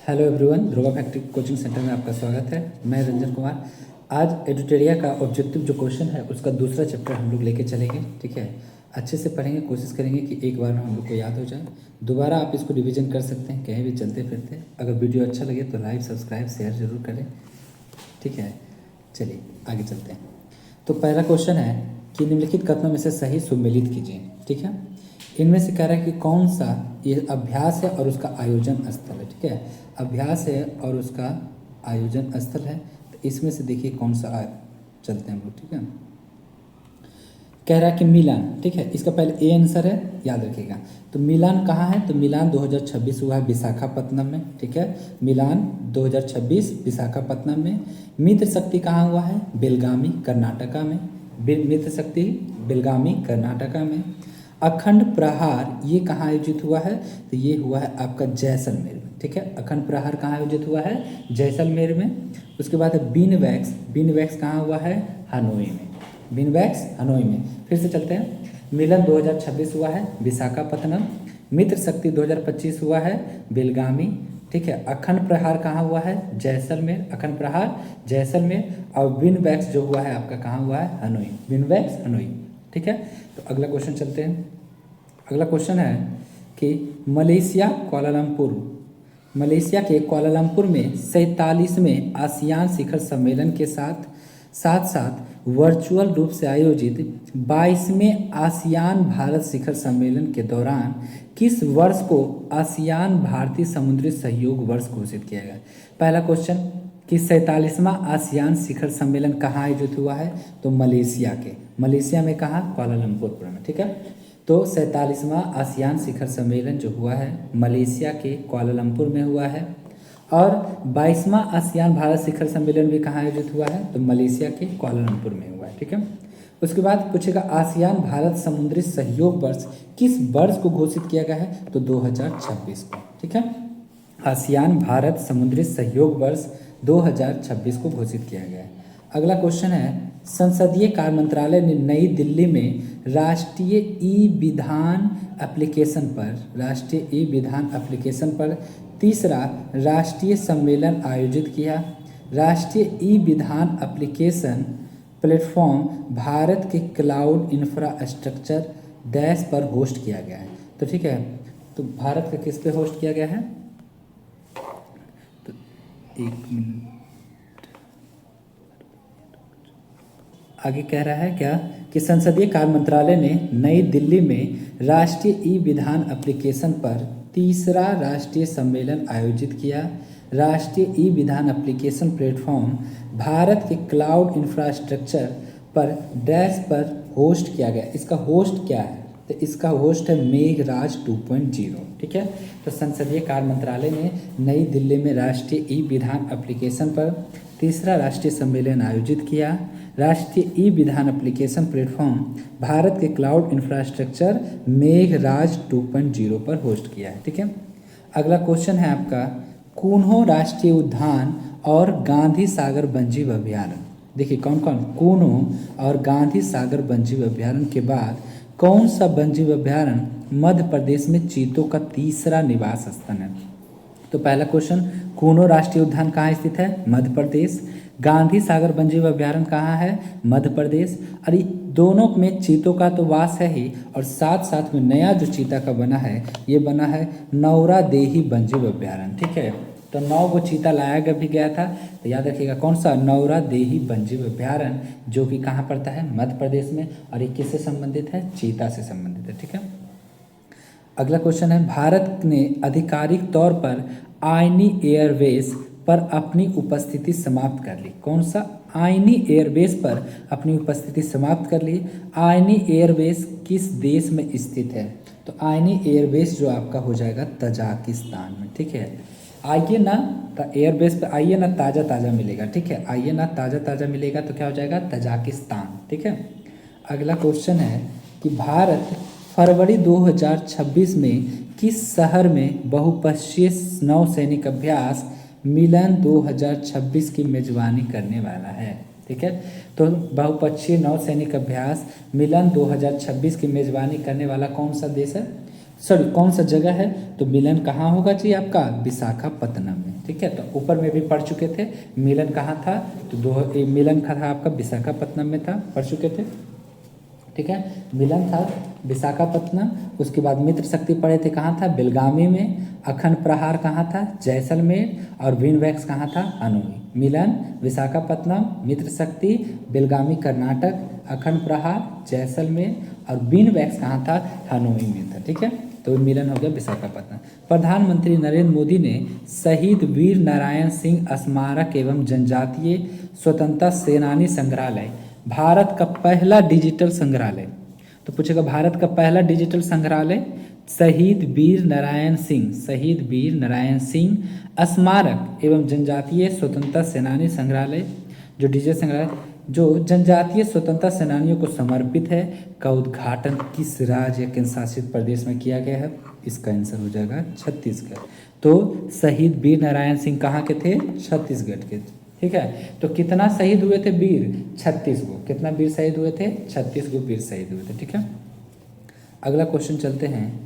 Hello everyone, Dhruva factory coaching centre में आपका स्वागत है। मैं रंजन कुमार। आज एडिटोरिया का ऑब्जेक्टिव जो क्वेश्चन है उसका दूसरा चैप्टर हम लोग लेके चलेंगे। ठीक है, अच्छे से पढ़ेंगे, कोशिश करेंगे कि एक बार में हम लोग को याद हो जाए। दोबारा आप इसको रिवीजन कर सकते हैं कहीं भी चलते फिरते। अगर वीडियो अच्छा लगे तो लाइक, सब्सक्राइब, शेयर जरूर करें। ठीक है, चलिए आगे चलते हैं। तो पहला क्वेश्चन है कि निम्नलिखित कथनों में से सही सुमेलित कीजिए। ठीक है, इनमें से कह रहा है कि कौन सा ये अभ्यास है और उसका आयोजन स्थल है। ठीक है, अभ्यास है और उसका आयोजन स्थल है। तो इसमें से देखिए कौन सा चलते हैं हम लोग। ठीक है, कह रहा है कि मिलान। ठीक है, इसका पहले ए आंसर है, याद रखिएगा। तो मिलान कहाँ है? तो मिलान 2026 हुआ है विशाखापत्तनम में। ठीक है, मिलान 2026 विशाखापत्तनम में। मित्र शक्ति कहाँ हुआ है? बेलगामी कर्नाटका में। मित्र शक्ति बेलगामी कर्नाटका में। अखंड प्रहार ये कहाँ आयोजित हुआ है? तो ये हुआ है आपका जैसलमेर में। ठीक है, अखंड प्रहार कहाँ आयोजित हुआ है? जैसलमेर में। उसके बाद है बीन वैक्स। बीन वैक्स कहाँ हुआ है? हनोई में। बीन वैक्स हनोई में। फिर से चलते हैं। मिलन 2026 हुआ है विशाखापत्तनम। मित्र शक्ति 2025 हुआ है बेलगामी। ठीक है, अखंड प्रहार कहाँ हुआ है? जैसलमेर। अखंड प्रहार जैसलमेर। और बीन वैक्स जो हुआ है आपका कहाँ हुआ है? हनोई। बीन वैक्स हनोई। ठीक है, तो अगला क्वेश्चन चलते हैं। अगला क्वेश्चन है कि मलेशिया के कुआलालंपुर में 47वें आसियान शिखर सम्मेलन के साथ साथ वर्चुअल रूप से आयोजित 22वें आसियान भारत शिखर सम्मेलन के दौरान किस वर्ष को आसियान भारतीय समुद्री सहयोग वर्ष घोषित किया गया? पहला क्वेश्चन कि 47वां आसियान शिखर सम्मेलन कहाँ आयोजित हुआ है? तो मलेशिया में कहाँ? कुआलालंपुर में। ठीक है, तो 47वां आसियान शिखर सम्मेलन जो हुआ है मलेशिया के कुआलालंपुर में हुआ है। और 22वां आसियान भारत शिखर सम्मेलन भी कहाँ आयोजित हुआ है? तो मलेशिया के कुआलालंपुर में हुआ है। ठीक है, उसके बाद पूछेगा आसियान भारत समुद्री सहयोग वर्ष किस वर्ष को घोषित किया गया है? तो 2026 को। ठीक है, आसियान भारत समुद्री सहयोग वर्ष 2026 को घोषित किया गया है। अगला क्वेश्चन है संसदीय कार्य मंत्रालय ने नई दिल्ली में राष्ट्रीय ई विधान एप्लीकेशन पर तीसरा राष्ट्रीय सम्मेलन आयोजित किया। राष्ट्रीय ई विधान एप्लीकेशन प्लेटफॉर्म भारत के क्लाउड इंफ्रास्ट्रक्चर डैश पर होस्ट किया गया है। तो ठीक है, तो भारत का किस पे होस्ट किया गया है? तो एक मिनट आगे कह रहा है क्या कि संसदीय कार्य मंत्रालय ने नई दिल्ली में राष्ट्रीय ई विधान एप्लीकेशन पर तीसरा राष्ट्रीय सम्मेलन आयोजित किया। राष्ट्रीय ई विधान एप्लीकेशन प्लेटफॉर्म भारत के क्लाउड इंफ्रास्ट्रक्चर पर डैश पर होस्ट किया गया। इसका होस्ट क्या है? तो इसका होस्ट है मेघराज 2.0। ठीक है, तो संसदीय कार्य मंत्रालय ने नई दिल्ली में राष्ट्रीय ई विधान एप्लीकेशन पर तीसरा राष्ट्रीय सम्मेलन आयोजित किया। राष्ट्रीय ई विधान एप्लीकेशन प्लेटफॉर्म भारत के क्लाउड इंफ्रास्ट्रक्चर मेघराज 2.0 पर होस्ट किया है। ठीक है, अगला क्वेश्चन है आपका कून्हो राष्ट्रीय उद्यान और गांधी सागर वन्यजीव अभ्यारण्य। देखिए कौन कौन? कून्हो और गांधी सागर वन्यजीव अभ्यारण्य के बाद कौन सा वन्यजीव अभ्यारण्य मध्य प्रदेश में चीतों का तीसरा निवास स्थान है? तो पहला क्वेश्चन कूनो राष्ट्रीय उद्यान कहाँ स्थित है? मध्य प्रदेश। गांधी सागर वन्यजीव अभ्यारण्य कहाँ है? मध्य प्रदेश। और ये दोनों में चीतों का तो वास है ही, और साथ साथ में नया जो चीता का बना है ये बना है नौरा देही वन्यजीव अभ्यारण्य। ठीक है, तो 9 गो चीता लाया भी गया था। तो याद रखिएगा कौन सा? नौरा देही वन्यजीव अभ्यारण्य, जो कि कहाँ पड़ता है? मध्य प्रदेश में। और ये किससे संबंधित है? चीता से संबंधित है। ठीक है, अगला क्वेश्चन है भारत ने आधिकारिक तौर पर आईनी एयरवेज पर अपनी उपस्थिति समाप्त कर ली। कौन सा? आईनी एयरबेस पर अपनी उपस्थिति समाप्त कर ली। आईनी एयरबेस किस देश में स्थित है? तो आईनी एयरबेस जो आपका हो जाएगा तजाकिस्तान में। ठीक है, आइए ना एयरबेस पे आइए ना, ताज़ा ताज़ा मिलेगा। ठीक है, आइए ना ताज़ा ताज़ा मिलेगा तो क्या हो जाएगा? तजाकिस्तान। ठीक है, अगला क्वेश्चन है कि भारत फरवरी 2026 में किस शहर में बहुपक्षीय नौसैनिक अभ्यास मिलन 2026 की मेजबानी करने वाला है? ठीक है, तो बहुपक्षीय नौसैनिक अभ्यास मिलन 2026 की मेजबानी करने वाला कौन सा देश है? सॉरी कौन सा जगह है, तो मिलन कहाँ होगा जी आपका, विशाखापत्तनम में। ठीक है, तो ऊपर में भी पढ़ चुके थे मिलन कहाँ था, तो मिलन का था आपका विशाखापत्तनम में था, पढ़ चुके थे। ठीक है, मिलन था विशाखापत्तनम। उसके बाद मित्र शक्ति पढ़े थे कहाँ था, बेलगामी में। अखंड प्रहार कहाँ था, जैसलमेर। और विनवैक्स कहाँ था, हनोई। मिलन विशाखापत्तनम, मित्र शक्ति बेलगामी कर्नाटक, अखंड प्रहार जैसलमेर और विनवैक्स कहाँ था, हनोई में था। ठीक है, तो मिलन हो गया विशाखापत्तनम। प्रधानमंत्री नरेंद्र मोदी ने शहीद वीर नारायण सिंह स्मारक एवं जनजातीय स्वतंत्रता सेनानी संग्रहालय, भारत का पहला डिजिटल संग्रहालय, तो पूछेगा भारत का पहला डिजिटल संग्रहालय शहीद वीर नारायण सिंह, शहीद वीर नारायण सिंह स्मारक एवं जनजातीय स्वतंत्रता सेनानी संग्रहालय, जो डिजिटल संग्रहालय जो जनजातीय स्वतंत्रता सेनानियों को समर्पित है, का उद्घाटन किस राज्य या केंद्र शासित प्रदेश में किया गया है, इसका आंसर हो जाएगा छत्तीसगढ़। तो शहीद वीर नारायण सिंह कहाँ के थे, छत्तीसगढ़ के। ठीक है, तो कितना शहीद हुए थे वीर, 36 गो। कितना वीर शहीद हुए थे, 36 गो वीर शहीद हुए थे। ठीक है, अगला क्वेश्चन चलते हैं।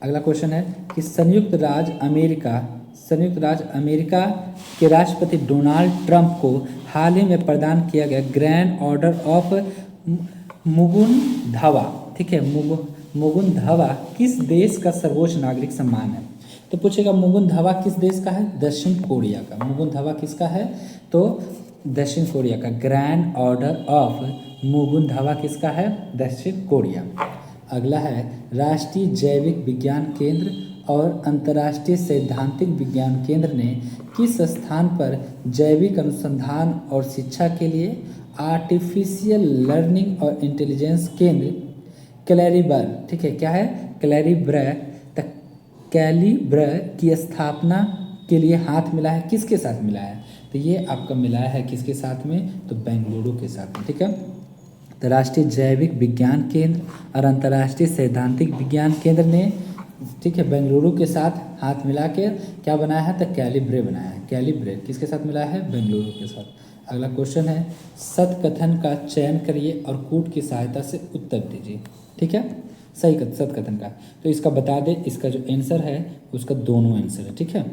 अगला क्वेश्चन है कि संयुक्त राज्य अमेरिका के राष्ट्रपति डोनाल्ड ट्रंप को हाल ही में प्रदान किया गया ग्रैंड ऑर्डर ऑफ मुगुंधवा, ठीक है, मुगुंधवा किस देश का सर्वोच्च नागरिक सम्मान है, तो पूछेगा मुगुंधवा किस देश का है, दक्षिण कोरिया का। मुगुंधवा किसका है, तो दक्षिण कोरिया का। ग्रैंड ऑर्डर ऑफ मुगुंधवा किसका है, दक्षिण कोरिया। अगला है राष्ट्रीय जैविक विज्ञान केंद्र और अंतर्राष्ट्रीय सैद्धांतिक विज्ञान केंद्र ने किस स्थान पर जैविक अनुसंधान और शिक्षा के लिए आर्टिफिशियल लर्निंग और इंटेलिजेंस केंद्र क्लैरिबर, ठीक है, क्या है, कैलिब्र की स्थापना के लिए हाथ मिला है, किसके साथ मिला है, तो ये आपका मिला है किसके साथ में, तो बेंगलुरु के साथ में। ठीक है, तो राष्ट्रीय जैविक विज्ञान केंद्र और अंतर्राष्ट्रीय सैद्धांतिक विज्ञान केंद्र ने, ठीक है, बेंगलुरु के साथ हाथ मिला के क्या बनाया है, तो कैलिब्रे बनाया है। कैलिब्रे किसके साथ मिला है, बेंगलुरु के साथ। अगला क्वेश्चन है सतकथन का चयन करिए और कूट की सहायता से उत्तर दीजिए। ठीक है, सही सतकथन का, तो इसका बता दें, इसका जो आंसर है उसका दोनों आंसर है। ठीक है,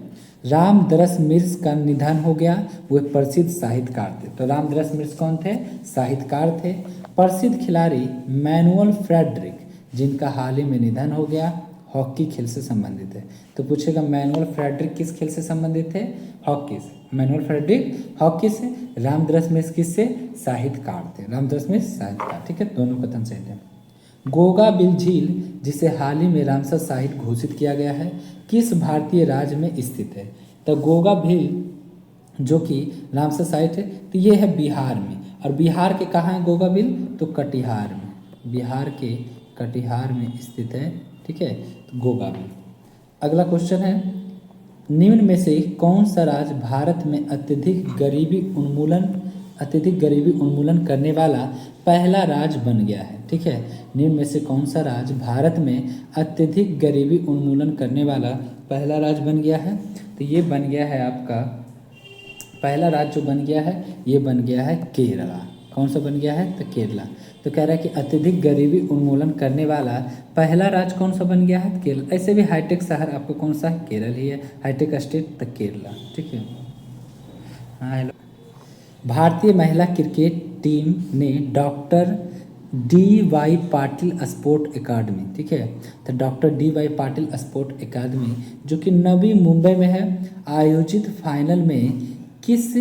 रामदरस मिर्स का निधन हो गया, वो प्रसिद्ध साहित्यकार थे। तो रामदरस मिर्स कौन थे, साहित्यकार थे। प्रसिद्ध खिलाड़ी मैनुअल फ्रेडरिक, जिनका हाल ही में निधन हो गया, हॉकी खेल से संबंधित है। तो पूछेगा मैनुअल फ्रेडरिक किस खेल से संबंधित थे, हॉकी से। मैनुअल फ्रेडरिक हॉकी से, रामदरस मिर्स किससे, साहित्यकार थे। रामदरस मिर्स साहित्यकार, ठीक है, दोनों कथन सही थे। गोगा बिल झील, जिसे हाल ही में रामसर साइट घोषित किया गया है, किस भारतीय राज्य में स्थित है, तो गोगा बिल जो कि रामसर साइट है, तो ये है बिहार में। और बिहार के कहाँ है गोगा बिल, तो कटिहार में, बिहार के कटिहार में स्थित है। ठीक है, तो गोगा बिल। अगला क्वेश्चन है निम्न में से कौन सा राज्य भारत में अत्यधिक गरीबी उन्मूलन करने वाला पहला राज्य बन गया है। ठीक है, निम्न में से कौन सा राज्य भारत में अत्यधिक गरीबी उन्मूलन करने वाला पहला राज्य बन गया है, तो ये बन गया है आपका पहला राज्य जो बन गया है, ये बन गया है केरला। कौन सा बन गया है, तो केरला। तो कह रहा है कि अत्यधिक गरीबी उन्मूलन करने वाला पहला राज्य कौन सा बन गया है, केरला। ऐसे भी हाईटेक शहर आपको कौन सा है, केरल ही है, हाईटेक स्टेट तो केरला। ठीक है, हाँ हेलो। भारतीय महिला क्रिकेट टीम ने doctor D.Y.. Patil sport academy, ठीक है, तो doctor D.Y.. Patil sport academy जो कि नवी मुंबई में है, आयोजित फाइनल में किस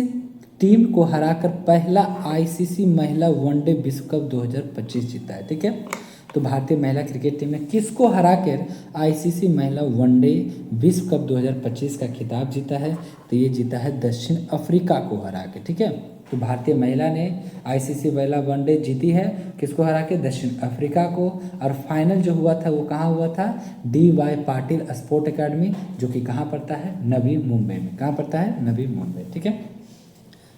टीम को हराकर पहला आईसीसी महिला वनडे विश्व कप 2025 जीता है। ठीक है, तो भारतीय महिला क्रिकेट टीम ने किसको हराकर आईसीसी महिला वनडे विश्व कप 2025 का खिताब जीता है, तो ये जीता है दक्षिण अफ्रीका को हरा के। ठीक है, तो भारतीय महिला ने आईसीसी महिला वनडे जीती है, किसको हरा के, दक्षिण अफ्रीका को। और फाइनल जो हुआ था वो कहाँ हुआ था, डी.वाई. पाटिल स्पोर्ट एकेडमी, जो कि कहाँ पड़ता है, नवी मुंबई में। कहाँ पड़ता है, नवी मुंबई। ठीक है,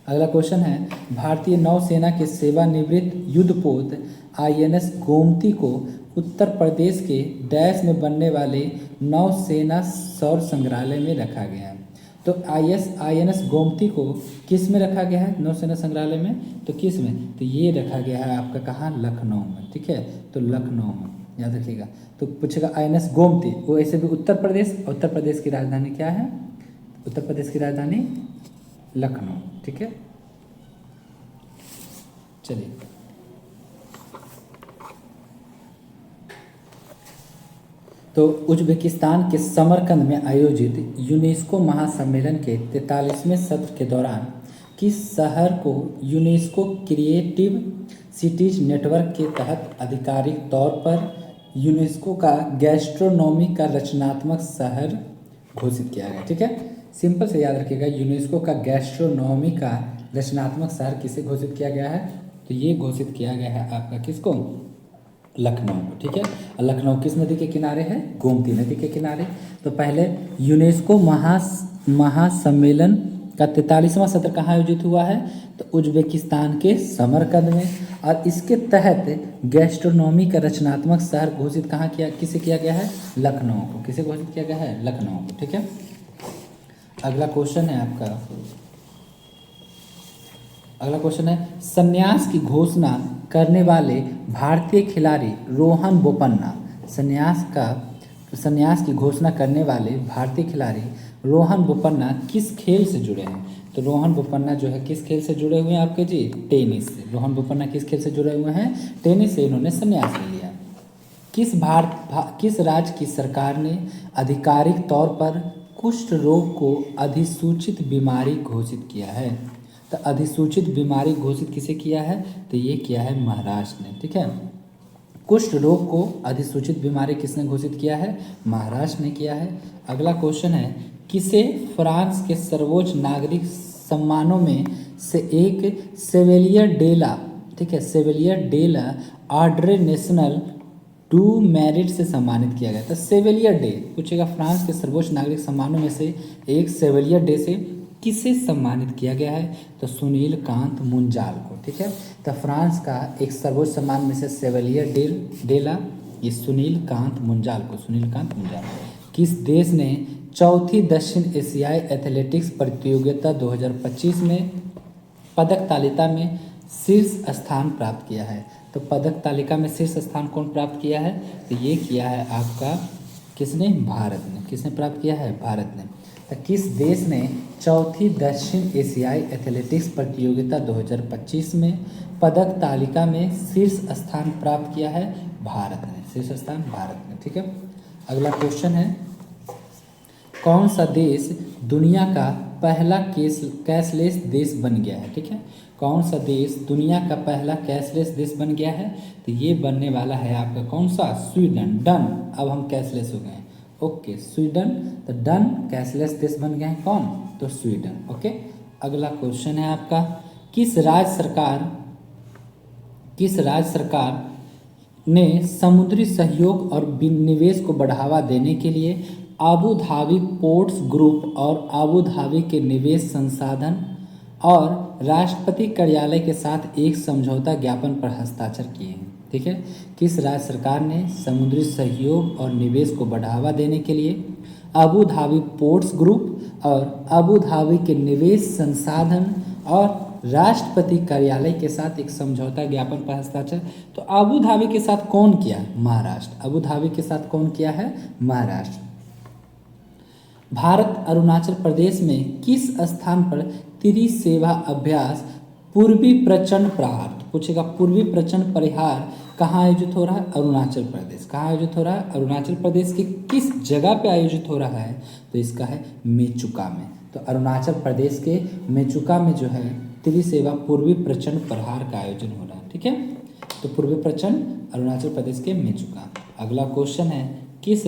अगला क्वेश्चन है भारतीय नौसेना के सेवानिवृत्त युद्धपोत आईएनएस गोमती को उत्तर प्रदेश के डैश में बनने वाले नौसेना सौर संग्रहालय में रखा गया है। तो आईएनएस गोमती को किस में रखा गया है, नौसेना संग्रहालय में, तो किस में, तो ये रखा गया है आपका कहाँ, लखनऊ में। ठीक है, तो लखनऊ में याद रखिएगा। तो पूछेगा INS गोमती, वो ऐसे भी उत्तर प्रदेश, उत्तर प्रदेश की राजधानी क्या है? उत्तर प्रदेश की राजधानी लखनऊ। ठीक है, चलिए तो उज्बेकिस्तान के समरकंद में आयोजित यूनेस्को महासम्मेलन के 43वें सत्र के दौरान किस शहर को यूनेस्को क्रिएटिव सिटीज नेटवर्क के तहत आधिकारिक तौर पर यूनेस्को का गैस्ट्रोनॉमी का रचनात्मक शहर घोषित किया गया? ठीक है, सिंपल से याद रखिएगा, यूनेस्को का गैस्ट्रोनॉमी का रचनात्मक शहर किसे घोषित किया गया है? तो ये घोषित किया गया है आपका किसको? लखनऊ को। ठीक है, लखनऊ किस नदी के किनारे है? गोमती नदी के किनारे। तो पहले यूनेस्को महासम्मेलन का 43वां सत्र कहाँ आयोजित हुआ है? तो उज्बेकिस्तान के समरकंद में। और इसके तहत गैस्ट्रोनॉमी का रचनात्मक शहर घोषित कहाँ किया, किसे किया गया है? लखनऊ को। किसे घोषित किया गया है? लखनऊ को। ठीक है, अगला क्वेश्चन है आपका, अगला क्वेश्चन है संन्यास की घोषणा करने वाले भारतीय खिलाड़ी रोहन बोपन्ना, संन्यास की घोषणा करने वाले भारतीय खिलाड़ी रोहन बोपन्ना किस खेल से जुड़े हैं? तो रोहन बोपन्ना जो है किस खेल से जुड़े हुए हैं आपके जी? टेनिस से। रोहन बोपन्ना किस खेल से जुड़े हुए हैं? टेनिस से इन्होंने संन्यास ले लिया। किस राज्य की सरकार ने आधिकारिक तौर पर कुष्ठ रोग को अधिसूचित बीमारी घोषित किया है? तो अधिसूचित बीमारी घोषित किसे किया है? तो ये किया है महाराष्ट्र ने। ठीक है, कुष्ठ रोग को अधिसूचित बीमारी किसने घोषित किया है? महाराष्ट्र ने किया है। अगला क्वेश्चन है किसे फ्रांस के सर्वोच्च नागरिक सम्मानों में से एक सेवेलियर डेला, ठीक है, सेवेलियर डेला ऑर्डरे नेशनल डू मेरिट से सम्मानित किया गया था? सेवेलियर डे पूछेगा, फ्रांस के सर्वोच्च नागरिक सम्मानों में से एक सेवेलियर डे से किसे सम्मानित किया गया है? तो सुनील कांत मुंजाल को। ठीक है, तो फ्रांस का एक सर्वोच्च सम्मान में से सेवेलियर डेला, ये सुनील कांत मुंजाल को, सुनील कांत मुंजाल। किस देश ने चौथी दक्षिण एशियाई एथलेटिक्स प्रतियोगिता 2025 में पदक तालिका में शीर्ष स्थान प्राप्त किया है? तो पदक तालिका में शीर्ष स्थान कौन प्राप्त किया है? तो ये किया है आपका किसने? भारत ने। किसने प्राप्त किया है? भारत ने। तो किस देश ने चौथी दक्षिण एशियाई एथलेटिक्स प्रतियोगिता 2025 में पदक तालिका में शीर्ष स्थान प्राप्त किया है? भारत ने। शीर्ष स्थान भारत ने। ठीक है, अगला क्वेश्चन है कौन सा देश दुनिया का पहला कैशलेस देश बन गया है? ठीक है, कौन सा देश दुनिया का पहला कैशलेस देश बन गया है? तो ये बनने वाला है आपका कौन सा? स्वीडन। डन, अब हम कैशलेस हो गए हैं। Okay, Sweden. तो डन, कैशलेस देश बन गए हैं कौन? तो स्वीडन। ओके, अगला क्वेश्चन है आपका किस राज्य सरकार ने समुद्री सहयोग और निवेश को बढ़ावा देने के लिए आबू धाबी पोर्ट्स ग्रुप और आबू धाबी के निवेश संसाधन और राष्ट्रपति कार्यालय के साथ एक समझौता ज्ञापन पर हस्ताक्षर किए हैं? ठीक है, किस राज्य सरकार ने समुद्री सहयोग और निवेश को बढ़ावा देने के लिए आबू धाबी पोर्ट्स ग्रुप और आबू धाबी के निवेश संसाधन और राष्ट्रपति कार्यालय के साथ एक समझौता ज्ञापन पर हस्ताक्षर? तो आबू धाबी के साथ कौन किया? महाराष्ट्र। आबू धाबी के साथ कौन किया है? महाराष्ट्र। भारत अरुणाचल प्रदेश में किस स्थान पर त्रिसेवा अभ्यास पूर्वी प्रचंड प्रहार, पूछेगा पूर्वी प्रचंड परिहार कहाँ आयोजित हो रहा है? अरुणाचल प्रदेश। कहाँ आयोजित हो रहा है? अरुणाचल प्रदेश की किस जगह पे आयोजित हो रहा है? तो इसका है मेचुका में। तो अरुणाचल प्रदेश के मेचुका में जो है त्रिसेवा पूर्वी प्रचंड प्रहार का आयोजन हो रहा है। ठीक है, तो पूर्वी प्रचंड अरुणाचल प्रदेश के मेचुका। अगला क्वेश्चन है किस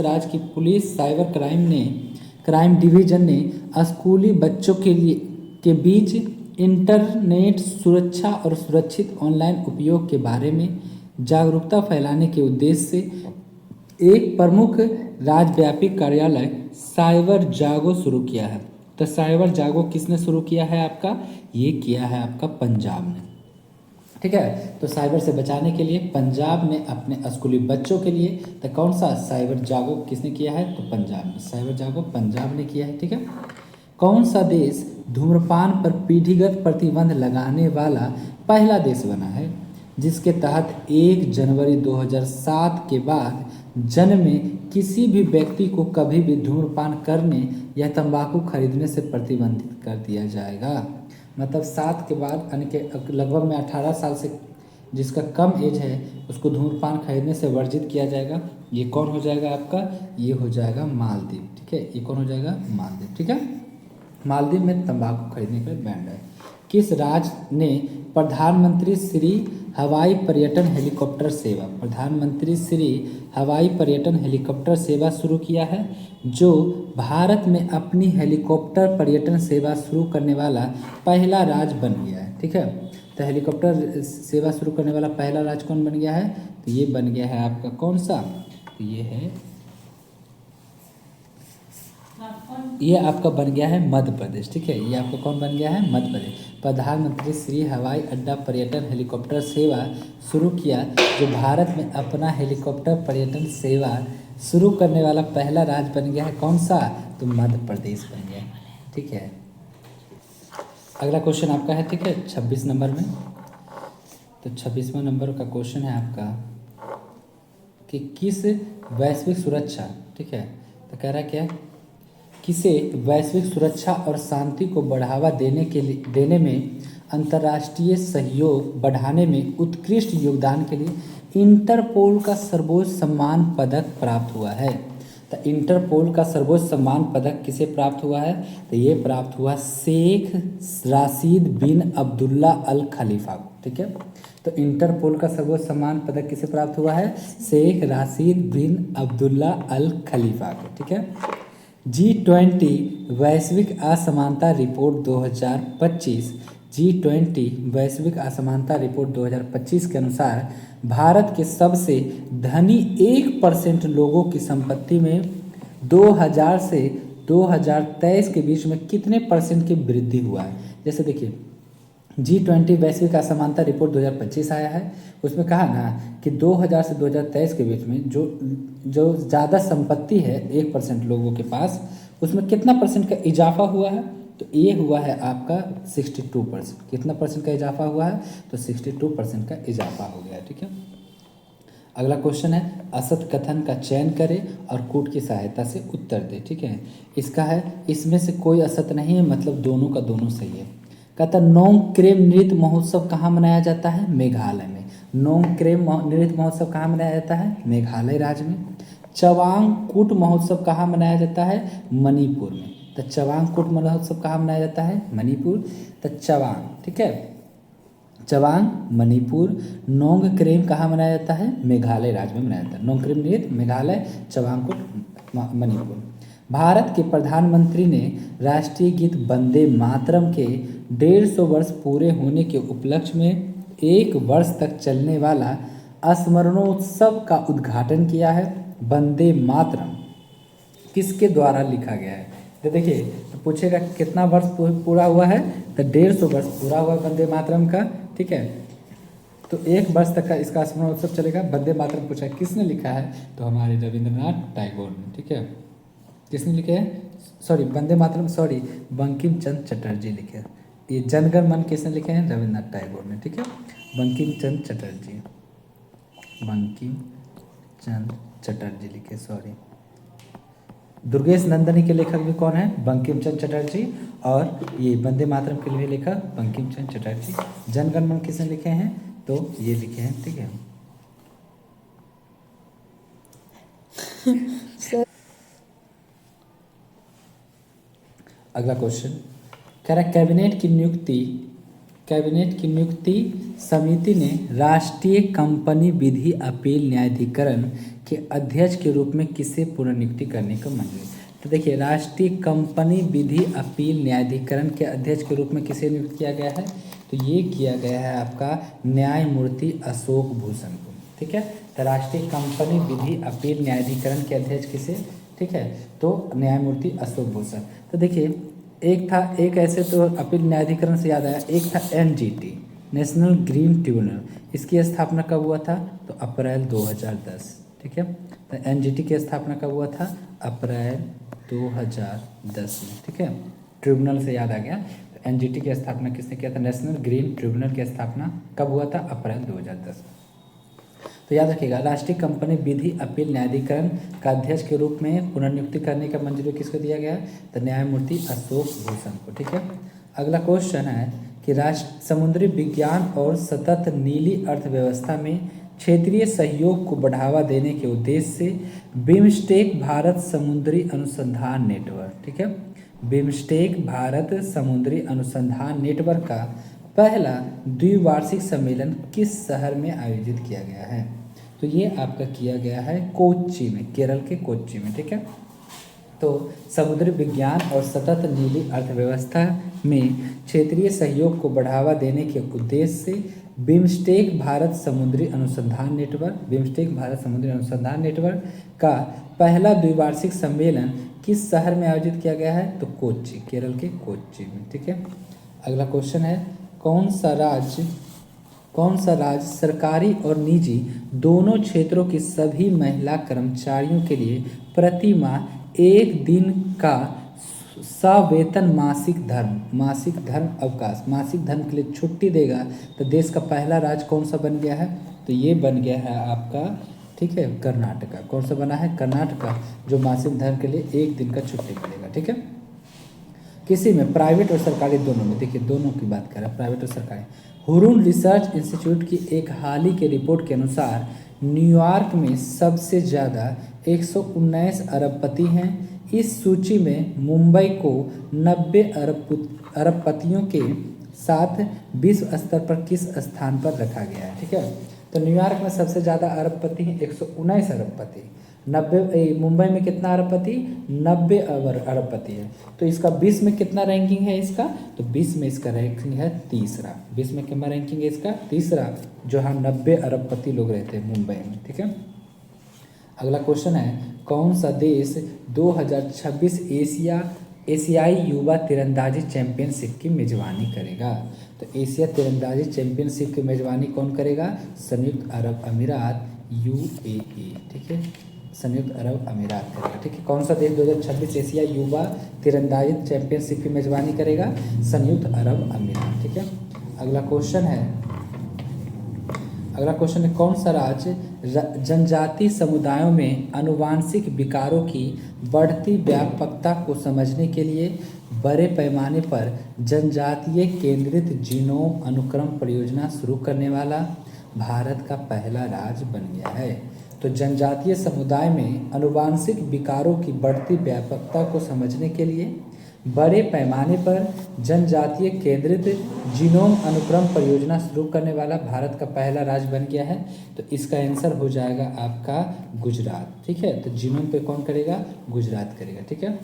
राज्य की पुलिस साइबर क्राइम डिवीजन ने स्कूली बच्चों के बीच इंटरनेट सुरक्षा और सुरक्षित ऑनलाइन उपयोग के बारे में जागरूकता फैलाने के उद्देश्य से एक प्रमुख राज्यव्यापी कार्यालय साइबर जागो शुरू किया है? तो साइबर जागो किसने शुरू किया है आपका? ये किया है आपका पंजाब ने। ठीक है, तो साइबर से बचाने के लिए पंजाब ने अपने स्कूली बच्चों के लिए तो कौन सा साइबर जागो किसने किया है? तो पंजाब ने। साइबर जागो पंजाब ने किया है। ठीक है, कौन सा देश धूम्रपान पर पीढ़ीगत प्रतिबंध लगाने वाला पहला देश बना है? जिसके तहत 1 जनवरी 2007 के बाद जन्मे किसी भी व्यक्ति को कभी भी धूम्रपान करने या तंबाकू खरीदने से प्रतिबंधित कर दिया जाएगा। मतलब 7 के बाद यानी कि लगभग में 18 साल से जिसका कम एज है उसको धूम्रपान खरीदने से वर्जित किया जाएगा। ये कौन हो जाएगा आपका, ये हो जाएगा मालदीव। ठीक है, ये कौन हो जाएगा, मालदीव। ठीक है, मालदीव में तंबाकू खरीदने के लिए बैंड है। किस राज्य ने प्रधानमंत्री श्री हवाई पर्यटन हेलीकॉप्टर सेवा, प्रधानमंत्री श्री हवाई पर्यटन हेलीकॉप्टर सेवा शुरू किया है, जो भारत में अपनी हेलीकॉप्टर पर्यटन सेवा शुरू करने वाला पहला राज्य बन गया है। ठीक है, तो हेलीकॉप्टर सेवा शुरू करने वाला पहला राज्य कौन बन गया है, तो ये बन गया है आपका कौन सा, तो ये है, ये आपका बन गया है मध्य प्रदेश। ठीक है, ये आपका कौन बन गया है, मध्य प्रदेश। प्रधानमंत्री श्री हवाई अड्डा पर्यटन हेलीकॉप्टर सेवा शुरू किया, जो भारत में अपना हेलीकॉप्टर पर्यटन सेवा शुरू करने वाला पहला राज्य बन गया है कौन सा, तो मध्य प्रदेश बन गया। ठीक है, अगला क्वेश्चन आपका है, ठीक है, 26 नंबर में। तो 26वां नंबर का क्वेश्चन है आपका कि किस वैश्विक सुरक्षा, ठीक है, तो कह रहा है क्या, किसे वैश्विक सुरक्षा और शांति को बढ़ावा देने में अंतर्राष्ट्रीय सहयोग बढ़ाने में उत्कृष्ट योगदान के लिए इंटरपोल का सर्वोच्च सम्मान पदक प्राप्त हुआ है। तो इंटरपोल का सर्वोच्च सम्मान पदक किसे प्राप्त हुआ है, तो ये प्राप्त हुआ शेख राशिद बिन अब्दुल्ला अल खलीफा को। ठीक है, तो इंटरपोल का सर्वोच्च सम्मान पदक किसे प्राप्त हुआ है, शेख राशिद बिन अब्दुल्ला अल खलीफा को। ठीक है, G20 वैश्विक असमानता रिपोर्ट 2025, G20 वैश्विक असमानता रिपोर्ट 2025 के अनुसार भारत के सबसे धनी 1% लोगों की संपत्ति में 2000 से 2023 के बीच में कितने परसेंट की वृद्धि हुआ है। जैसे देखिए G20 वैश्विक असमानता रिपोर्ट 2025 आया है, उसमें कहा ना कि 2000 से 2023 के बीच में जो ज़्यादा संपत्ति है 1% लोगों के पास, उसमें कितना परसेंट का इजाफा हुआ है, तो ये हुआ है आपका 62%। कितना परसेंट का इजाफा हुआ है, तो 62% का इजाफा हो गया। ठीक है, अगला क्वेश्चन है असत कथन का चयन करें और कूट की सहायता से उत्तर दे। ठीक है, इसका है इसमें से कोई असत नहीं है, मतलब दोनों का दोनों सही है। कहता नोंगक्रेम नृत्य महोत्सव कहाँ मनाया जाता है, मेघालय में। नोंगक्रेम नृत्य महोत्सव कहाँ मनाया जाता है, मेघालय राज्य में। चवांगकुट महोत्सव कहाँ मनाया जाता है, मणिपुर में। तो चवांगकुट महोत्सव कहाँ मनाया जाता है, मणिपुर। तो चवांग, ठीक है, चवांग मणिपुर। नोंगक्रेम कहाँ मनाया जाता है, मेघालय राज्य में मनाया जाता है। नोंगक्रेम नृत्य मेघालय, चवांगकुट मणिपुर। भारत के प्रधानमंत्री ने राष्ट्रीय गीत वंदे मातरम के 150 वर्ष पूरे होने के उपलक्ष्य में 1 वर्ष तक चलने वाला स्मरणोत्सव का उद्घाटन किया है। वंदे मातरम किसके द्वारा लिखा गया है, तो देखिए तो पूछेगा कितना वर्ष पूरा हुआ है, तो 150 वर्ष पूरा हुआ वंदे मातरम का। ठीक है, तो 1 वर्ष तक का इसका स्मरणोत्सव चलेगा। वंदे मातरम पूछा किसने लिखा है, तो हमारे रविंद्रनाथ टैगोर ने। ठीक है, किसने लिखे हैं, सॉरी वंदे मातरम, सॉरी बंकिम चंद्र चटर्जी लिखे हैं। ये जनगण मन किसने लिखे हैं, रविंद्रनाथ टैगोर ने। ठीक है, बंकिम चंद्र चटर्जी, बंकिम चंद्र चटर्जी लिखे, सॉरी। दुर्गेश नंदनी के लेखक भी कौन है, बंकिम चंद्र चटर्जी। और ये वंदे मातरम के लिए लेखक बंकिम चंद्र चटर्जी। जनगण मन किसने लिखे हैं, तो ये लिखे हैं। ठीक है, अगला क्वेश्चन कह रहा है कैबिनेट की नियुक्ति समिति ने राष्ट्रीय कंपनी विधि अपील न्यायाधिकरण के अध्यक्ष के रूप में किसे पुनर्नियुक्ति करने को मंजूरी। तो देखिए राष्ट्रीय कंपनी विधि अपील न्यायाधिकरण के अध्यक्ष के रूप में किसे नियुक्त किया गया है, तो ये किया गया है आपका न्यायमूर्ति अशोक भूषण को। ठीक है, तो राष्ट्रीय कंपनी विधि अपील न्यायाधिकरण के अध्यक्ष किसे, ठीक है, तो न्यायमूर्ति अशोक भूषण। तो देखिए एक ऐसे तो अपील न्यायाधिकरण से याद आया, एक था NGT नेशनल ग्रीन ट्रिब्यूनल, इसकी स्थापना कब हुआ था, तो अप्रैल 2010। ठीक है, तो NGT की स्थापना कब हुआ था, अप्रैल 2010 में। ठीक है, ट्रिब्यूनल से याद आ गया। एनजीटी की स्थापना किसने किया था? नेशनल ग्रीन ट्रिब्यूनल की स्थापना कब हुआ था? अप्रैल 2010। तो याद रखिएगा, राष्ट्रीय कंपनी विधि अपील न्यायाधिकरण का अध्यक्ष के रूप में पुनर्नियुक्ति करने का मंजूरी किसको दिया गया? तो न्यायमूर्ति अशोक भूषण को। ठीक है, अगला क्वेश्चन है कि राष्ट्र समुद्री विज्ञान और सतत नीली अर्थव्यवस्था में क्षेत्रीय सहयोग को बढ़ावा देने के उद्देश्य से बिम्स्टेक भारत समुद्री अनुसंधान नेटवर्क, ठीक है, बिम्स्टेक भारत समुद्री अनुसंधान नेटवर्क का पहला द्विवार्षिक सम्मेलन किस शहर में आयोजित किया गया है? तो ये आपका किया गया है कोच्चि में, केरल के कोच्चि में। ठीक है, तो समुद्री विज्ञान और सतत नीली अर्थव्यवस्था में क्षेत्रीय सहयोग को बढ़ावा देने के उद्देश्य से बिम्स्टेक भारत समुद्री अनुसंधान नेटवर्क, बिम्स्टेक भारत समुद्री अनुसंधान नेटवर्क का पहला द्विवार्षिक सम्मेलन किस शहर में आयोजित किया गया है? तो कोच्चि, केरल के कोच्चि में। ठीक है, अगला क्वेश्चन है कौन सा राज्य सरकारी और निजी दोनों क्षेत्रों की सभी महिला कर्मचारियों के लिए प्रति माह 1 दिन का सवेतन मासिक धर्म अवकाश, मासिक धर्म के लिए छुट्टी देगा? तो देश का पहला राज्य कौन सा बन गया है? तो ये बन गया है आपका, ठीक है, कर्नाटका। कौन सा बना है? कर्नाटका, जो मासिक धर्म के लिए 1 दिन का छुट्टी मिलेगा। ठीक है, किसी में प्राइवेट और सरकारी दोनों में, देखिए दोनों की बात कर रहा है, प्राइवेट और सरकारी। हुरून रिसर्च इंस्टीट्यूट की एक हाल ही के रिपोर्ट के अनुसार न्यूयॉर्क में सबसे ज़्यादा 119 अरबपति हैं। इस सूची में मुंबई को 90 अरबपतियों के साथ विश्व स्तर पर किस स्थान पर रखा गया है? ठीक है, तो न्यूयॉर्क में सबसे ज़्यादा अरबपति हैं, 119 अरबपति। 90 मुंबई में कितना अरबपति? 90 अरबपति है। तो इसका 20 में कितना रैंकिंग है इसका? तो 20 में इसका रैंकिंग है तीसरा। 20 में कितना रैंकिंग है इसका? तीसरा, जो हाँ 90 अरबपति लोग रहते हैं मुंबई में। ठीक है, अगला क्वेश्चन है कौन सा देश 2026 एशियाई युवा तीरंदाजी चैंपियनशिप की मेजबानी करेगा? तो एशिया तीरंदाजी चैंपियनशिप की मेजबानी कौन करेगा? संयुक्त अरब अमीरात, UAE। ठीक है, संयुक्त अरब अमीरात करेगा। ठीक है, कौन सा देश 2026 एशिया युवा तीरंदाजी चैंपियनशिप की मेजबानी करेगा? संयुक्त अरब अमीरात। ठीक है, अगला क्वेश्चन है कौन सा राज्य जनजाति समुदायों में आनुवांशिक विकारों की बढ़ती व्यापकता को समझने के लिए बड़े पैमाने पर जनजातीय केंद्रित जीनोम अनुक्रम परियोजना शुरू करने वाला भारत का पहला राज्य बन गया है? तो जनजातीय समुदाय में आनुवांशिक विकारों की बढ़ती व्यापकता को समझने के लिए बड़े पैमाने पर जनजातीय केंद्रित जीनोम अनुक्रम परियोजना शुरू करने वाला भारत का पहला राज्य बन गया है। तो इसका आंसर हो जाएगा आपका गुजरात। ठीक है, तो जीनोम पे कौन करेगा? गुजरात करेगा। ठीक है,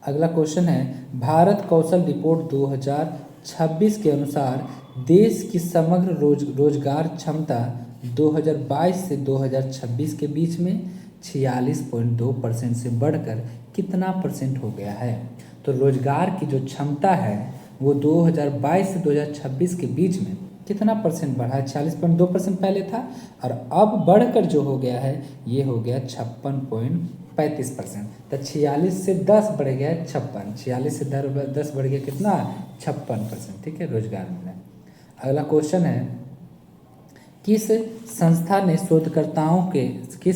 अगला क्वेश्चन है भारत कौशल रिपोर्ट 2026 के अनुसार देश की समग्र रोजगार क्षमता 2022 से 2026 के बीच में 46.2% से बढ़कर कितना परसेंट हो गया है? तो रोजगार की जो क्षमता है वो 2022 से 2026 के बीच में कितना परसेंट बढ़ा है? 46.2% पहले था और अब बढ़कर जो हो गया है ये हो गया 56.35%। तो 46 से 10 बढ़ गया 56, 46 से 10 बढ़ गया कितना? 56%। ठीक है, रोजगार मिला। अगला क्वेश्चन है किस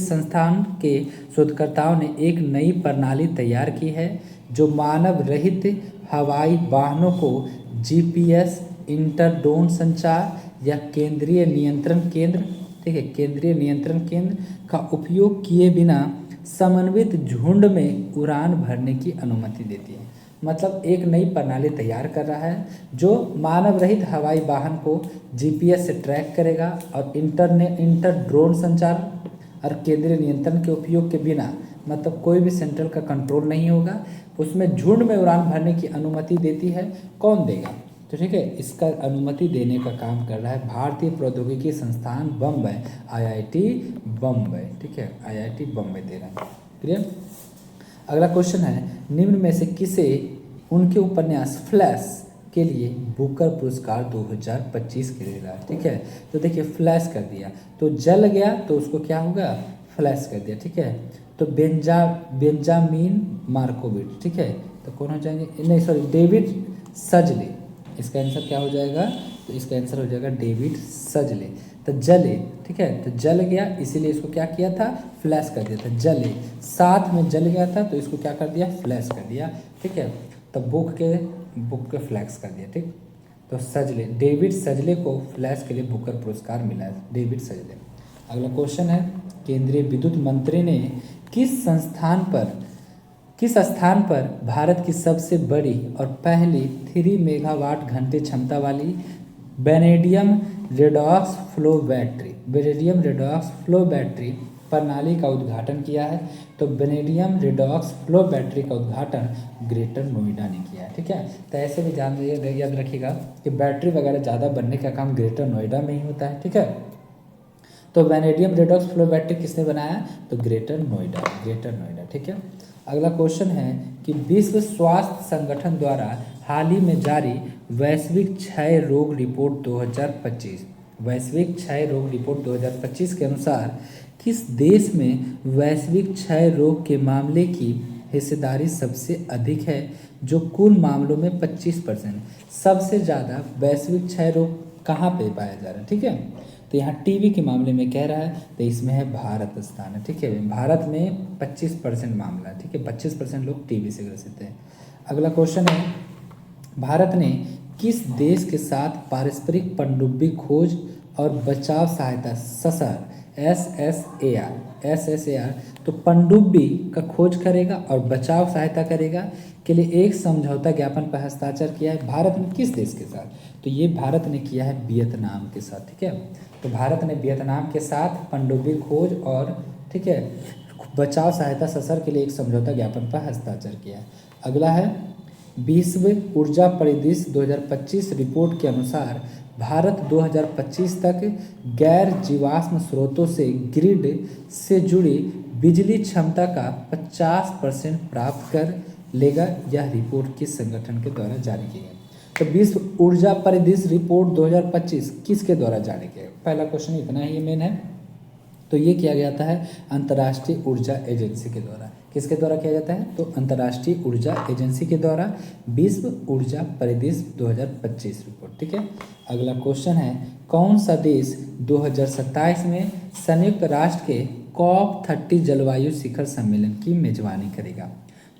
संस्थान के शोधकर्ताओं ने एक नई प्रणाली तैयार की है जो मानव रहित हवाई वाहनों को GPS, इंटरड्रोन संचार या केंद्रीय नियंत्रण केंद्र, ठीक है, केंद्रीय नियंत्रण केंद्र का उपयोग किए बिना समन्वित झुंड में उड़ान भरने की अनुमति देती है? मतलब एक नई प्रणाली तैयार कर रहा है जो मानव रहित हवाई वाहन को GPS से ट्रैक करेगा और इंटरड्रोन संचार और केंद्रीय नियंत्रण के उपयोग के बिना, मतलब कोई भी सेंट्रल का कंट्रोल नहीं होगा, उसमें झुंड में उड़ान भरने की अनुमति देती है। कौन देगा? तो ठीक है, इसका अनुमति देने का काम कर रहा है भारतीय प्रौद्योगिकी संस्थान बम्बई, IIT बम्बई। ठीक है, IIT बम्बई दे रहा है। क्लियर? अगला क्वेश्चन है निम्न में से किसे उनके उपन्यास फ्लैश के लिए बुकर पुरस्कार 2025 के लिए? ठीक है, तो देखिए फ्लैश कर दिया तो जल गया तो उसको क्या होगा? फ्लैश कर दिया। ठीक है, तो बेंजामिन मार्कोविच। ठीक है, तो कौन हो जाएंगे? नहीं सॉरी, सजले। इसका आंसर क्या हो जाएगा? तो इसका आंसर हो जाएगा डेविड सजले। तो जले, ठीक है, तो जल गया इसीलिए इसको क्या किया था? फ्लैश कर दिया था। जले, साथ में जल गया था तो इसको क्या कर दिया? फ्लैश कर दिया, ठीक है। तो बुक के फ्लैश कर दिया, ठीक। तो सजले, डेविड सजले को फ्लैश के लिए बुकर पुरस्कार मिला है, डेविड सजले। अगला क्वेश्चन है, केंद्रीय विद्युत मंत्री ने किस स्थान पर भारत की सबसे बड़ी और पहली 3 मेगावाट घंटे क्षमता वाली वेनेडियम रेडॉक्स फ्लो बैटरी प्रणाली का उद्घाटन किया है? तो वेनेडियम रेडॉक्स फ्लो बैटरी का उद्घाटन ग्रेटर नोएडा ने किया है, ठीक है। तो ऐसे भी याद रखिएगा कि बैटरी वगैरह ज़्यादा बनने का काम ग्रेटर नोएडा में ही होता है, ठीक है। तो वेनेडियम रेडॉक्स फ्लो बैटरी किसने बनाया? तो ग्रेटर नोएडा, ठीक है। अगला क्वेश्चन है कि विश्व स्वास्थ्य संगठन द्वारा हाल ही में जारी वैश्विक क्षय रोग रिपोर्ट 2025 के अनुसार किस देश में वैश्विक क्षय रोग के मामले की हिस्सेदारी सबसे अधिक है, जो कुल मामलों में 25%? सबसे ज़्यादा वैश्विक क्षय रोग कहाँ पे पाया जा रहा है, ठीक है। तो यहाँ टीबी के मामले में कह रहा है, तो इसमें है भारत स्थान है, ठीक है। भारत में 25% मामला है, ठीक है, 25% लोग टीबी से ग्रसित हैं। अगला क्वेश्चन है, भारत ने किस देश के साथ पारस्परिक पनडुब्बी खोज और बचाव सहायता ससर SSAR तो पनडुब्बी का खोज करेगा और बचाव सहायता करेगा के लिए एक समझौता ज्ञापन पर हस्ताक्षर किया है? भारत ने किस देश के साथ? तो ये भारत ने किया है वियतनाम के साथ, ठीक है। तो भारत ने वियतनाम के साथ पनडुब्बी खोज और, ठीक है, बचाव सहायता ससर के लिए एक समझौता ज्ञापन पर हस्ताक्षर किया है। अगला है, विश्व ऊर्जा परिदृश्य 2025 रिपोर्ट के अनुसार भारत 2025 तक गैर जीवाश्म स्रोतों से ग्रिड से जुड़ी बिजली क्षमता का 50% प्राप्त कर लेगा। यह रिपोर्ट किस संगठन के द्वारा जारी की गई? तो विश्व ऊर्जा परिदृश्य रिपोर्ट 2025 किसके द्वारा जारी किया गया? पहला क्वेश्चन इतना ही मेन है। तो ये किया जाता है अंतर्राष्ट्रीय ऊर्जा एजेंसी के द्वारा। किसके द्वारा किया जाता है? तो अंतर्राष्ट्रीय ऊर्जा एजेंसी के द्वारा विश्व ऊर्जा परिदृश्य 2025 रिपोर्ट, ठीक है। अगला क्वेश्चन है, कौन सा देश 2027 में संयुक्त राष्ट्र के COP30 जलवायु शिखर सम्मेलन की मेजबानी करेगा?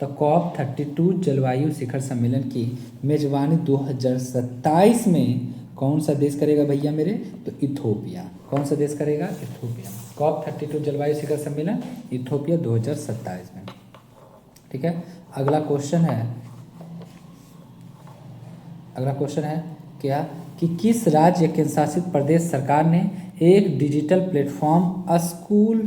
तो COP32 जलवायु शिखर सम्मेलन की मेजबानी 2027 में कौन सा देश करेगा भैया मेरे? तो इथोपिया। कौन सा देश करेगा? इथोपिया। COP32 जलवायु शिखर सम्मेलन इथोपिया 2027 में, ठीक है। अगला क्वेश्चन है क्या कि किस राज्य केंद्र शासित प्रदेश सरकार ने एक digital platform school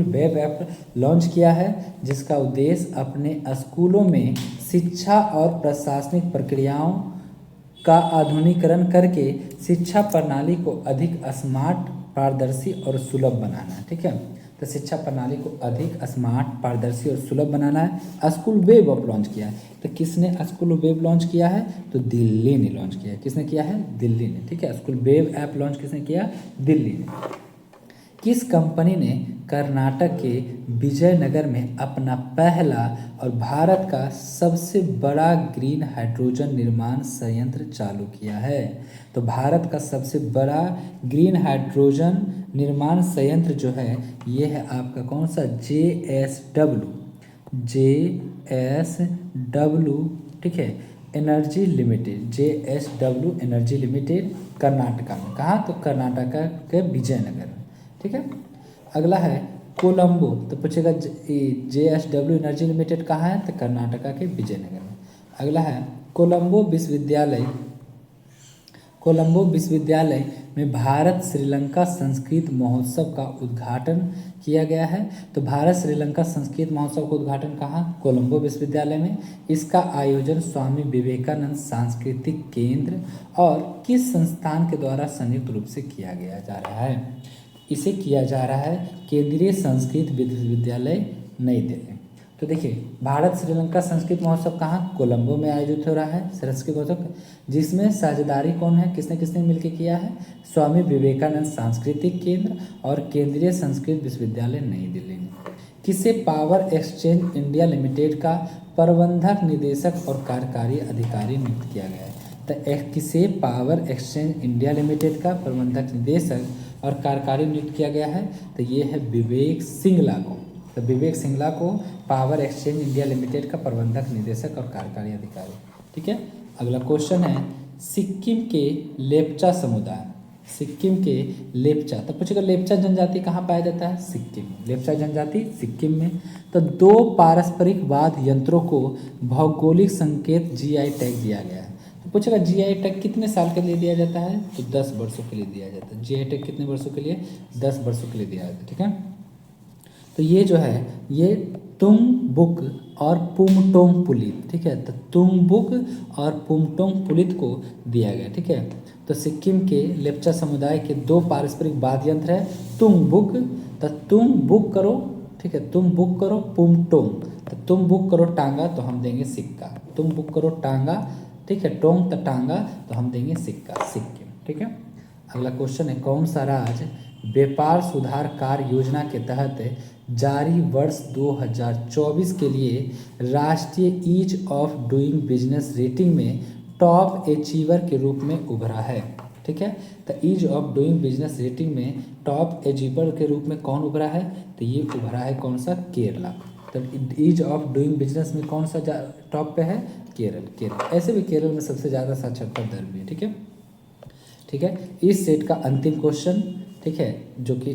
web app launch किया है, जिसका उद्देश्य अपने स्कूलों में शिक्षा और प्रशासनिक प्रक्रियाओं का आधुनिकीकरण करके शिक्षा प्रणाली को अधिक स्मार्ट, पारदर्शी और सुलभ बनाना है, ठीक है। तो शिक्षा प्रणाली को अधिक स्मार्ट, पारदर्शी और सुलभ बनाना है। स्कूल वेब ऐप लॉन्च किया है। तो किसने स्कूल वेब लॉन्च किया है? तो दिल्ली ने लॉन्च किया है। किसने किया है? दिल्ली ने, ठीक है। स्कूल वेब ऐप लॉन्च किसने किया? दिल्ली ने। किस कंपनी ने कर्नाटक के विजयनगर में अपना पहला और भारत का सबसे बड़ा ग्रीन हाइड्रोजन निर्माण संयंत्र चालू किया है? तो भारत का सबसे बड़ा ग्रीन हाइड्रोजन निर्माण संयंत्र जो है ये है आपका कौन सा? JSW, ठीक है, energy limited, JSW energy limited, Karnataka में। कहाँ? तो कर्नाटका के विजयनगर में, ठीक है। अगला है कोलंबो। तो पूछेगा JSW एनर्जी लिमिटेड कहाँ है? तो कर्नाटका के विजयनगर में। अगला है कोलंबो विश्वविद्यालय में भारत श्रीलंका संस्कृत महोत्सव का उद्घाटन किया गया है। तो भारत श्रीलंका संस्कृत महोत्सव का उद्घाटन कहाँ? कोलंबो विश्वविद्यालय में। इसका आयोजन स्वामी विवेकानंद सांस्कृतिक केंद्र और किस संस्थान के द्वारा संयुक्त रूप से किया जा रहा है? इसे किया जा रहा है केंद्रीय संस्कृत विश्वविद्यालय नई दिल्ली। तो तो देखिए, भारत श्रीलंका संस्कृत महोत्सव कहाँ, कोलंबो में आयोजित हो रहा है संस्कृत महोत्सव, जिसमें साझेदारी कौन है, किसने किसने मिलकर किया है, स्वामी विवेकानंद सांस्कृतिक केंद्र और केंद्रीय संस्कृत विश्वविद्यालय नई दिल्ली ने। किसे पावर एक्सचेंज इंडिया लिमिटेड का प्रबंधक निदेशक और कार्यकारी अधिकारी नियुक्त किया गया है। तो किसे पावर एक्सचेंज इंडिया लिमिटेड का प्रबंधक निदेशक और कार्यकारी नियुक्त किया गया है, तो ये है विवेक सिंगला को। तो विवेक सिंगला को पावर एक्सचेंज इंडिया लिमिटेड का प्रबंधक निदेशक और कार्यकारी अधिकारी। ठीक है, अगला क्वेश्चन है सिक्किम के लेप्चा समुदाय, सिक्किम के लेप्चा, तो पूछेगा लेप्चा जनजाति कहाँ पाया जाता है, सिक्किम। लेप्चा जनजाति सिक्किम में। तो 2 पारस्परिक वाद यंत्रों को भौगोलिक संकेत जीआई टैग दिया गया है। तो पूछेगा जीआई टैग कितने साल के लिए दिया जाता है, तो 10 वर्षों के लिए दिया जाता है। जीआई टैग कितने वर्षों के लिए, 10 वर्षों के लिए दिया जाता है। ठीक है, तो ये जो है ये तुम्बुक और पुमटोंग पुलित, ठीक है, तो तुम्बुक और पुमटोंग पुलित को दिया गया। ठीक है, तो सिक्किम के लेप्चा समुदाय के 2 पारस्परिक वाद्य यंत्र है तुम्बुक, तो तुम बुक करो, ठीक है, तुम बुक करो पुमटोंग, तो तुम बुक करो टांगा तो हम देंगे सिक्का, तुम बुक करो टांगा, ठीक है, टोंग तो टांगा तो हम देंगे सिक्का, सिक्किम। ठीक है, अगला क्वेश्चन है कौन सा राज्य व्यापार सुधार कार्य योजना के तहत जारी वर्ष 2024 के लिए राष्ट्रीय ease of doing business rating में टॉप अचीवर के रूप में उभरा है। ठीक है, तो ease of doing business rating में टॉप अचीवर के रूप में कौन उभरा है, तो ये उभरा है कौन सा, केरला। तो ईज ऑफ डूइंग बिजनेस में कौन सा टॉप पे है, केरल। केरल, ऐसे भी केरल में सबसे ज़्यादा साक्षरता दर भी है। ठीक है, ठीक है, इस सेट का अंतिम क्वेश्चन, ठीक है, जो कि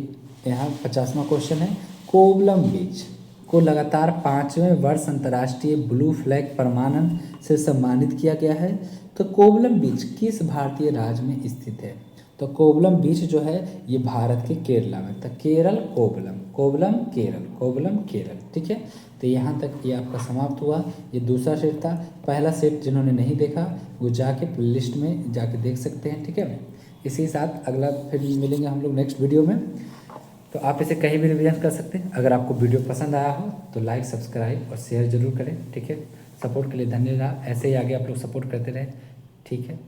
यहाँ 50वां क्वेश्चन है, कोवलम बीच को लगातार 5वें वर्ष अंतर्राष्ट्रीय ब्लू फ्लैग प्रमाणन से सम्मानित किया गया है। तो कोवलम बीच किस भारतीय राज्य में स्थित है, तो कोवलम बीच जो है ये भारत के केरला में, तो केरल कोवलम, कोवलम केरल, कोवलम केरल। ठीक है, तो यहाँ तक ये आपका समाप्त हुआ। ये दूसरा सेट था। पहला सेट जिन्होंने नहीं देखा वो जाके प्लेलिस्ट में जाके देख सकते हैं। ठीक है, इसी साथ अगला फिर मिलेंगे हम लोग नेक्स्ट वीडियो में। तो आप इसे कहीं भी रिवीजन कर सकते हैं। अगर आपको वीडियो पसंद आया हो तो लाइक, सब्सक्राइब और शेयर जरूर करें। ठीक है, सपोर्ट के लिए धन्यवाद। ऐसे ही आगे आप लोग सपोर्ट करते रहें। ठीक है।